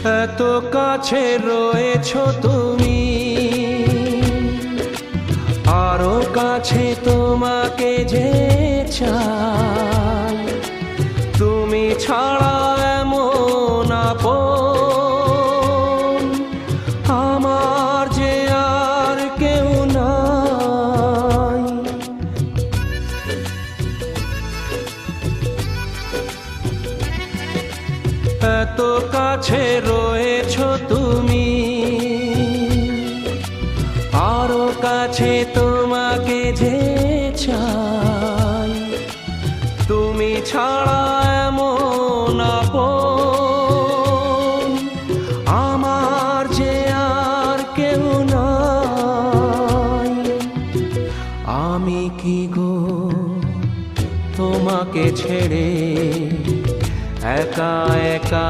এত কাছে রয়েছো তুমি, আরো কাছে তোমাকে যে চাই। তুমি ছাড়া এমন আপন আমার যে আর কেউ নাই। এত কাছে রয়েছো তুমি, আরো কাছে তোমাকে যে চাই। তুমি ছাড়া এমন আপন আমার যে আর কেউ নাই। আমি কি গো তোমাকে ছেড়ে একা একা